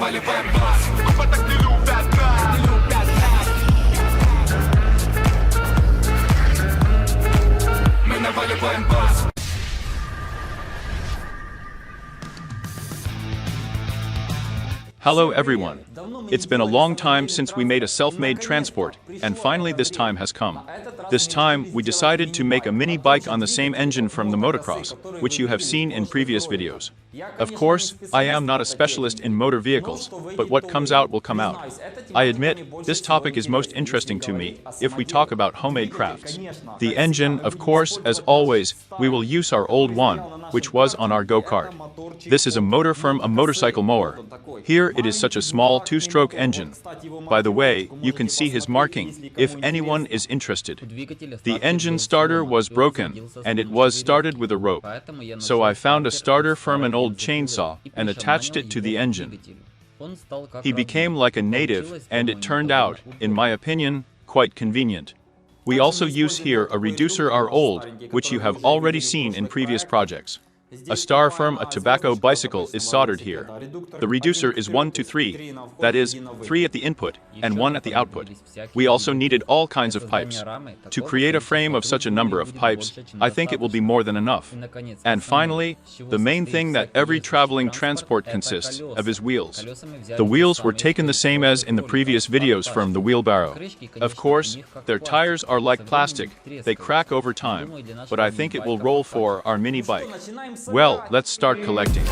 наваливаем бас. Группа так не любят нас. Мы наваливаем бас. Hello everyone. It's been a long time since we made a self-made transport, and finally this time has come. This time, we decided to make a mini bike on the same engine from the motocross, which you have seen in previous videos. Of course, I am not a specialist in motor vehicles, but what comes out will come out. I admit, this topic is most interesting to me, if we talk about homemade crafts. The engine, of course, as always, we will use our old one, which was on our go-kart. This is a motor from a motorcycle mower. Here it is such a small two-stroke engine. By the way, you can see his marking, if anyone is interested. The engine starter was broken, and it was started with a rope. So I found a starter from an old chainsaw, and attached it to the engine. He became like a native, and it turned out, in my opinion, quite convenient. We also use here a reducer our old, which you have already seen in previous projects. A star from a tobacco bicycle is soldered here. The reducer is 1 to 3, that is, 3 at the input and 1 at the output. We also needed all kinds of pipes. To create a frame of such a number of pipes, I think it will be more than enough. And finally, the main thing that every traveling transport consists of is wheels. The wheels were taken the same as in the previous videos from the wheelbarrow. Of course, their tires are like plastic, they crack over time, but I think it will roll for our mini bike. Well, let's start collecting.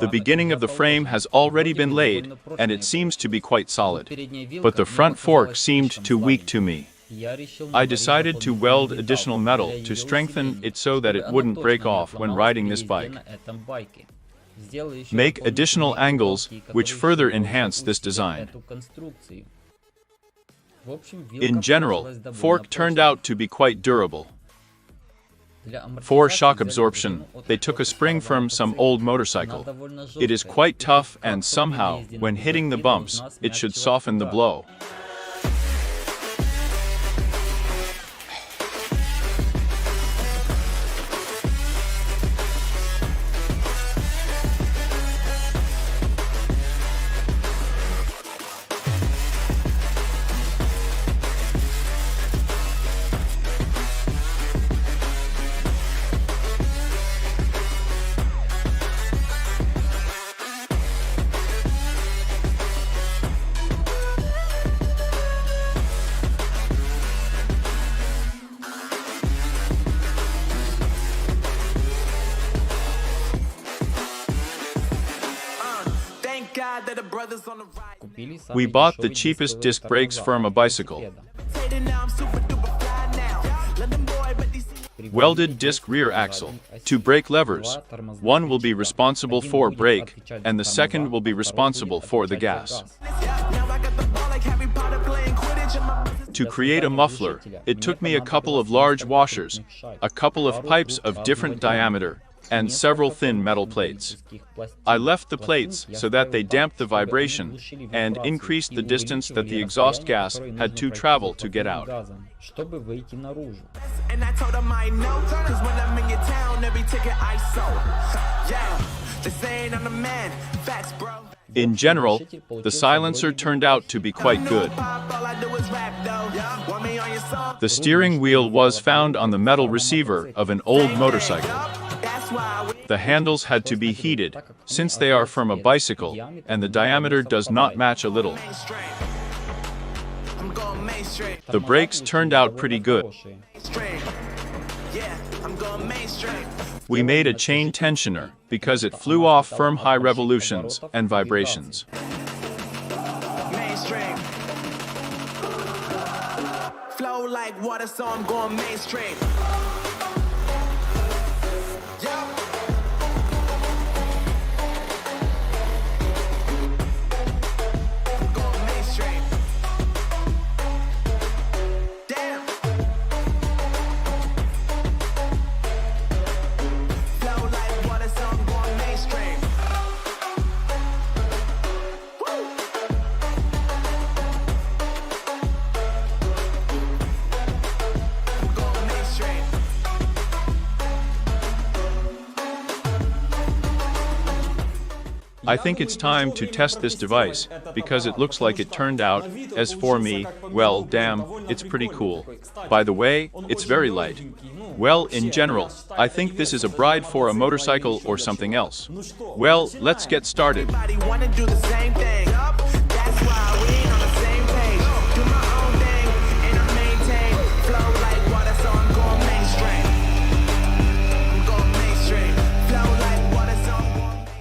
The beginning of the frame has already been laid, and it seems to be quite solid. But the front fork seemed too weak to me. I decided to weld additional metal to strengthen it so that it wouldn't break off when riding this bike. Make additional angles, which further enhance this design. In general, fork turned out to be quite durable. For shock absorption, they took a spring from some old motorcycle. It is quite tough and somehow, when hitting the bumps, it should soften the blow. We bought the cheapest disc brakes from a bicycle. Welded disc rear axle. 2 brake levers. One will be responsible for brake, and the second will be responsible for the gas. To create a muffler, it took me a couple of large washers, a couple of pipes of different diameter, and several thin metal plates. I left the plates so that they damped the vibration and increased the distance that the exhaust gas had to travel to get out. In general, the silencer turned out to be quite good. The steering wheel was found on the metal receiver of an old motorcycle. The handles had to be heated, since they are from a bicycle, and the diameter does not match a little. The brakes turned out pretty good. We made a chain tensioner because it flew off firm high revolutions and vibrations. Flow like water, so I'm going mainstream. I think it's time to test this device, because it looks like it turned out. As for me, well, damn, it's pretty cool. By the way, it's very light. Well, in general, I think this is a bride for a motorcycle or something else. Well, let's get started.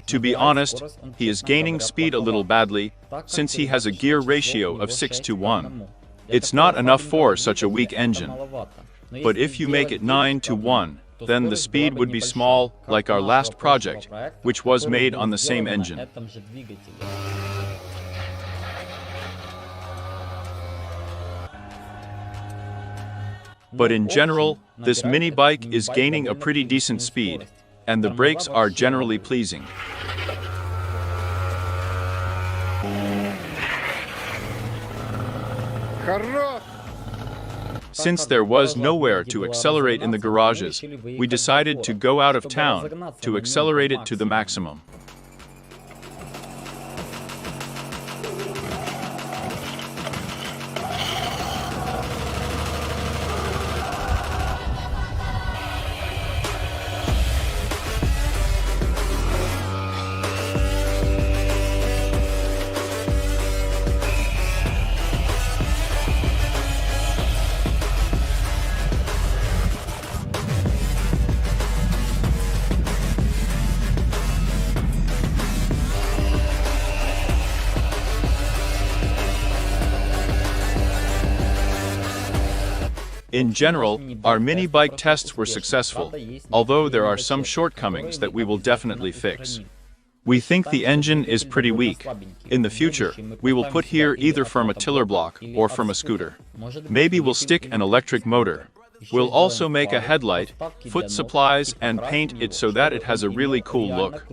To be honest, he is gaining speed a little badly, since he has a gear ratio of 6:1. It's not enough for such a weak engine. But if you make it 9:1, then the speed would be small, like our last project, which was made on the same engine. But in general, this mini bike is gaining a pretty decent speed, and the brakes are generally pleasing. Since there was nowhere to accelerate in the garages, we decided to go out of town to accelerate it to the maximum. In general, our mini bike tests were successful, although there are some shortcomings that we will definitely fix. We think the engine is pretty weak. In the future, we will put here either from a tiller block or from a scooter. Maybe we'll stick an electric motor. We'll also make a headlight, foot supplies, and paint it so that it has a really cool look.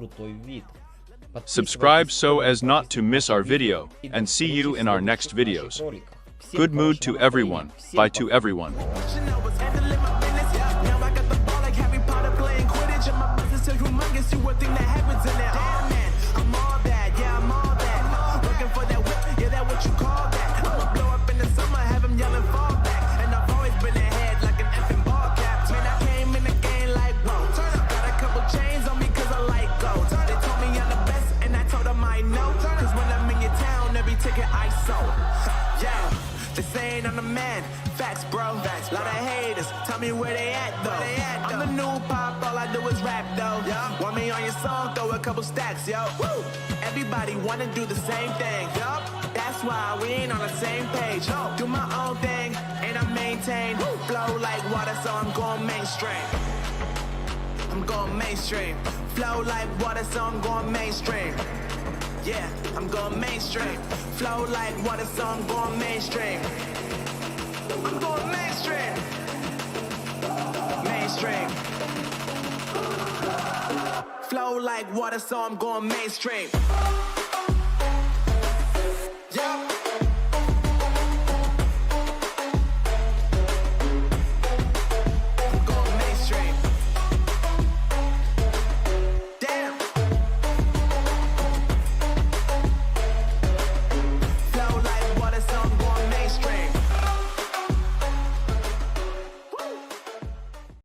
Subscribe so as not to miss our video, and see you in our next videos. Good mood to everyone. Bye to everyone. This ain't on the man, facts bro, lot of haters, tell me where they at though. I'm the new pop, all I do is rap though. Want me on your song, throw a couple stacks, yo. Woo! Everybody wanna do the same thing, that's why we ain't on the same page. Do my own thing, and I maintain, flow like water, so I'm going mainstream. I'm going mainstream, flow like water, so I'm going mainstream. Yeah, I'm going mainstream. Flow like water, so I'm going mainstream. I'm going mainstream. Mainstream. Flow like water, so I'm going mainstream.